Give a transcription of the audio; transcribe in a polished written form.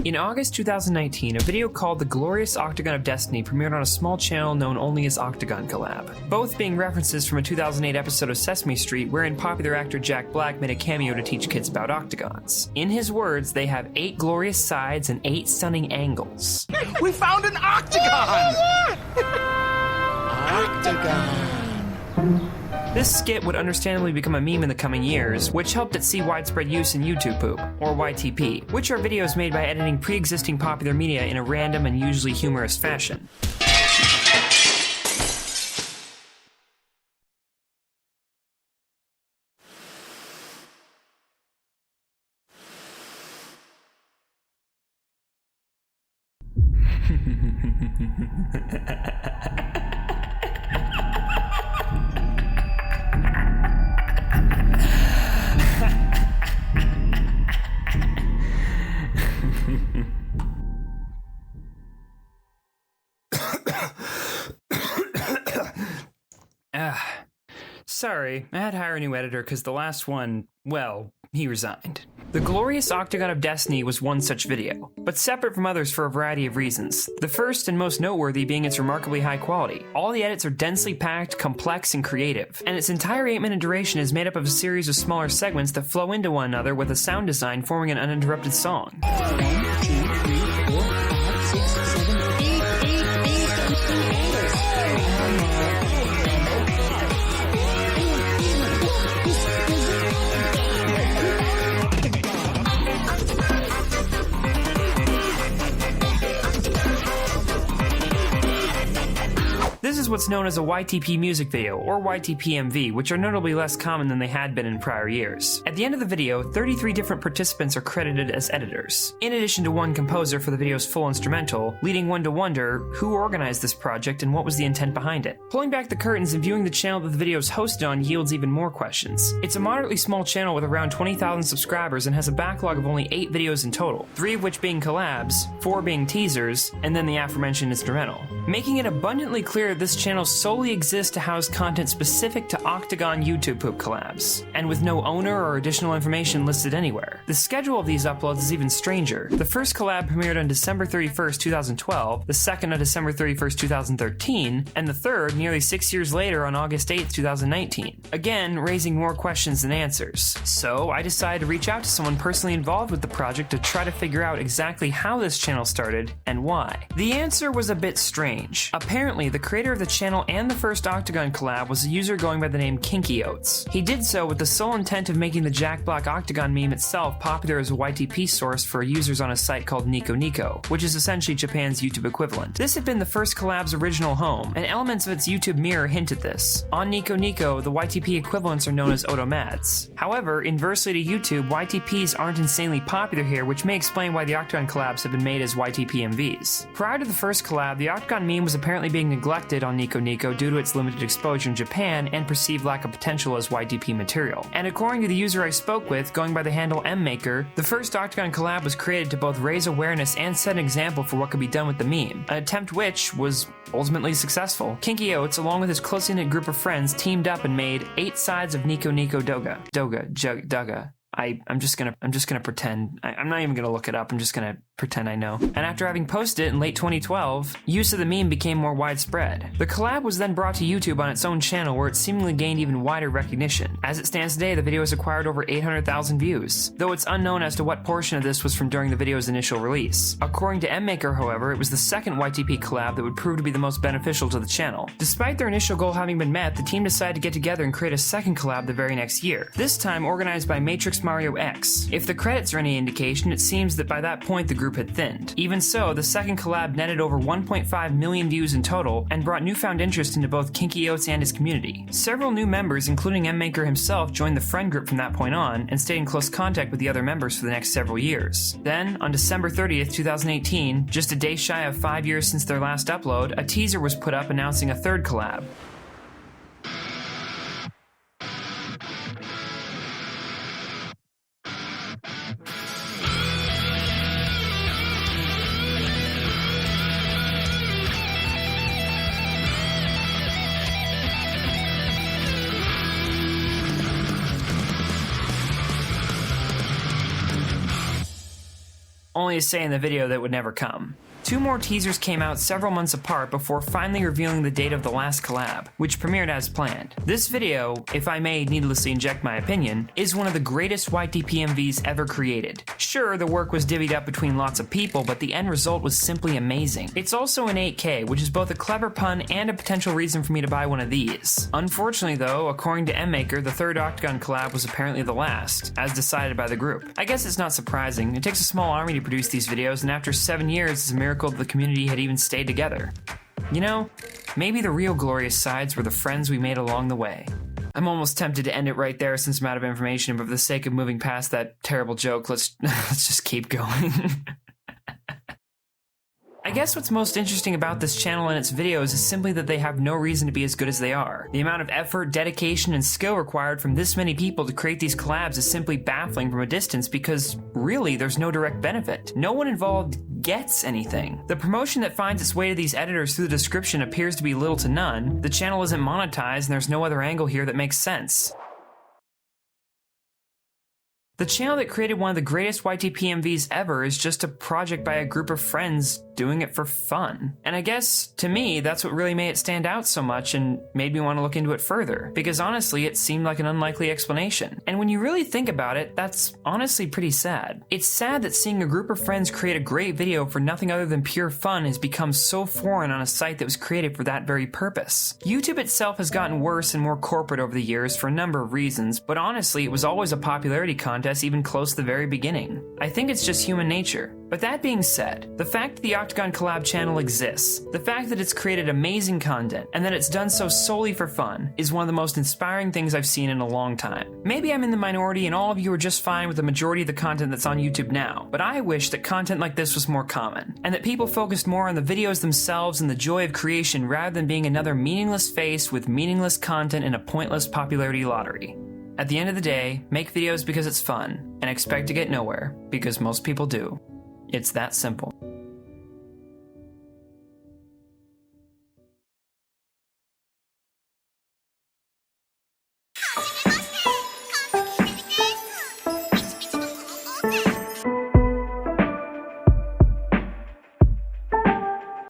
In August 2019, a video called The Glorious Octagon of Destiny premiered on a small channel known only as Octagon Collab, both being references from a 2008 episode of Sesame Street wherein popular actor Jack Black made a cameo to teach kids about octagons. In his words, they have 8 glorious sides and 8 stunning angles. We found an octagon! Octagon. This skit would understandably become a meme in the coming years, which helped it see widespread use in YouTube Poop, or YTP, which are videos made by editing pre-existing popular media in a random and usually humorous fashion. Sorry, I had to hire a new editor because the last one, well, he resigned. The Glorious Octagon of Destiny was one such video, but separate from others for a variety of reasons. The first and most noteworthy being its remarkably high quality. All the edits are densely packed, complex, and creative, and its entire 8-minute duration is made up of a series of smaller segments that flow into one another with a sound design forming an uninterrupted song. 1, 2, 3, 4, 5, 6, 7, This is what's known as a YTP music video, or YTP MV, which are notably less common than they had been in prior years. At the end of the video, 33 different participants are credited as editors, in addition to one composer for the video's full instrumental, leading one to wonder who organized this project and what was the intent behind it. Pulling back the curtains and viewing the channel that the video is hosted on yields even more questions. It's a moderately small channel with around 20,000 subscribers and has a backlog of only 8 videos in total, 3 of which being collabs, 4 being teasers, and then the aforementioned instrumental. Making it abundantly clear this channel solely exists to house content specific to Octagon YouTube Poop collabs, and with no owner or additional information listed anywhere. The schedule of these uploads is even stranger. The first collab premiered on December 31st, 2012, the second on December 31st, 2013, and the third nearly 6 years later on August 8th, 2019. Again, raising more questions than answers. So I decided to reach out to someone personally involved with the project to try to figure out exactly how this channel started and why. The answer was a bit strange. Apparently, the creator of the channel and the first Octagon collab was a user going by the name Kinky Oats. He did so with the sole intent of making the Jack Black Octagon meme itself popular as a YTP source for users on a site called Nico Nico, which is essentially Japan's YouTube equivalent. This had been the first collab's original home, and elements of its YouTube mirror hint at this. On Nico Nico, the YTP equivalents are known as Otomads. However, inversely to YouTube, YTPs aren't insanely popular here, which may explain why the Octagon collabs have been made as YTP MVs. Prior to the first collab, the Octagon meme was apparently being neglected on Nico Nico due to its limited exposure in Japan and perceived lack of potential as YTP material. And according to the user I spoke with, going by the handle MMaker, the first Octagon collab was created to both raise awareness and set an example for what could be done with the meme, an attempt which was ultimately successful. Kinky Oats, along with his closely knit group of friends, teamed up and made 8 sides of Nico Nico Doga. I'm just gonna pretend. I'm not even gonna look it up. I'm just gonna pretend I know. And after having posted it in late 2012, use of the meme became more widespread. The collab was then brought to YouTube on its own channel, where it seemingly gained even wider recognition. As it stands today, the video has acquired over 800,000 views, though it's unknown as to what portion of this was from during the video's initial release. According to MMaker, however, it was the second YTP collab that would prove to be the most beneficial to the channel. Despite their initial goal having been met, the team decided to get together and create a second collab the very next year, this time organized by Matrix Mario X. If the credits are any indication, it seems that by that point the group had thinned. Even so, the second collab netted over 1.5 million views in total and brought newfound interest into both Kinky Oats and his community. Several new members, including MMaker himself, joined the friend group from that point on and stayed in close contact with the other members for the next several years. Then, on December 30th, 2018, just a day shy of 5 years since their last upload, a teaser was put up announcing a third collab. only to say in the video that would never come. 2 more teasers came out several months apart before finally revealing the date of the last collab, which premiered as planned. This video, if I may needlessly inject my opinion, is one of the greatest YTP MVs ever created. Sure, the work was divvied up between lots of people, but the end result was simply amazing. It's also in 8K, which is both a clever pun and a potential reason for me to buy one of these. Unfortunately though, according to MMaker, the 3rd Octagon collab was apparently the last, as decided by the group. I guess it's not surprising. It takes a small army to produce these videos, and after 7 years, it's a miracle the community had even stayed together. You know, maybe the real glorious sides were the friends we made along the way. I'm almost tempted to end it right there since I'm out of information, but for the sake of moving past that terrible joke, let's just keep going. I guess what's most interesting about this channel and its videos is simply that they have no reason to be as good as they are. The amount of effort, dedication, and skill required from this many people to create these collabs is simply baffling from a distance because, really, there's no direct benefit. No one involved gets anything. The promotion that finds its way to these editors through the description appears to be little to none, the channel isn't monetized, and there's no other angle here that makes sense. The channel that created one of the greatest YTP MVs ever is just a project by a group of friends doing it for fun. And I guess, to me, that's what really made it stand out so much and made me want to look into it further, because honestly, it seemed like an unlikely explanation. And when you really think about it, that's honestly pretty sad. It's sad that seeing a group of friends create a great video for nothing other than pure fun has become so foreign on a site that was created for that very purpose. YouTube itself has gotten worse and more corporate over the years for a number of reasons, but honestly, it was always a popularity contest even close to the very beginning. I think it's just human nature. But that being said, the fact that the Octagon Collab channel exists, the fact that it's created amazing content, and that it's done so solely for fun, is one of the most inspiring things I've seen in a long time. Maybe I'm in the minority and all of you are just fine with the majority of the content that's on YouTube now, but I wish that content like this was more common, and that people focused more on the videos themselves and the joy of creation rather than being another meaningless face with meaningless content in a pointless popularity lottery. At the end of the day, make videos because it's fun, and expect to get nowhere, because most people do. It's that simple.